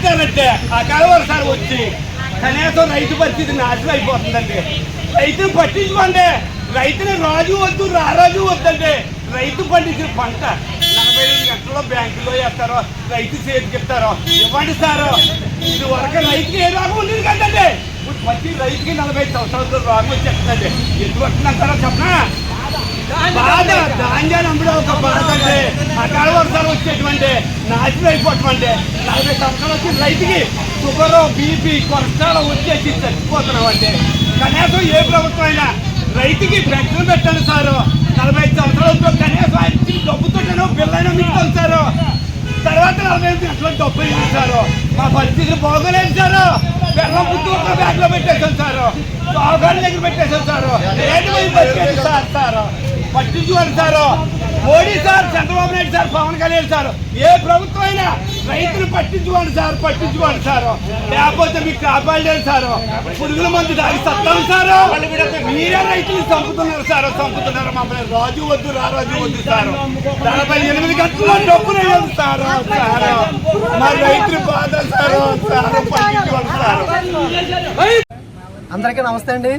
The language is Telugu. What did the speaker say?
చేస్తారంటే అకాల వర్షాలు వచ్చి కనీసం రైతు పరిస్థితి నాశనం అయిపోతుందండి. రైతుని పట్టించుకోండి. రైతుని రాజు వద్దు రారాజు వద్దండి. రైతు పండించిన పంట 45 గంటల్లో బ్యాంకులో వేస్తారో రైతు చేతికి ఇస్తారో ఇవ్వండి సార్. ఇది వరకు రైతుకి ఏ రోగం ఉండేది కదండి. ఇప్పుడు ప్రతి రైతుకి 45 సంవత్సరాలతో రోగం వచ్చేస్తుందండి. ఎందుకు వస్తుందంటారో చెప్పనా? బాధ ధాన్యాలు అమ్ముడు ఒక బాధ అండి. అకాల వర్షాలు వచ్చేటువంటి నాశనం అయిపోవటమండి. 40 సంవత్సరాలు వచ్చి రైతుకి షుగర్ బీపీ కొలెస్ట్రాల్ వచ్చేసి చచ్చిపోతున్నాం అండి. కనీసం ఏ ప్రభుత్వం అయినా రైతుకి పెన్షన్ పెట్టండి సార్. 45 సంవత్సరాలతో కనీసం ఆయన డబ్బుతో బిల్లైనా మిగుతాను సార్. తర్వాత 45 గంటల డబ్బు ఇవ్వండి సార్. మా పరిస్థితులు బాగోలేదు సార్. బెల్లం పుట్టు ఒక బ్యాగ్ లో పెట్టేశాం సార్. అవగాహన దగ్గర పెట్టేశాం సార్. రేటు సార్ పట్టించుకోండి sir. Modi sir, Chandrababu Naidu sir, Pawan Kalyan sir, ఏ ప్రభుత్వం అయినా రైతులు పట్టించుకోండి సార్. పట్టించుకోండి సార్. లేకపోతే మీకు కాపాడలేదు సార్. పురుగుల మందు దాగి సత్తాం సార్. మీరే రైతులు చంపుతున్నారు సార్. చంపుతున్నారు మమ్మల్ని. రాజు వద్దు రారాజు వద్దు సార్. 48 గంటల్లో డబ్బులు వేయదు సార్. మా రైతులు బాధ సార్. పట్టించుకోండి సార్. అందరికీ నమస్తే అండి.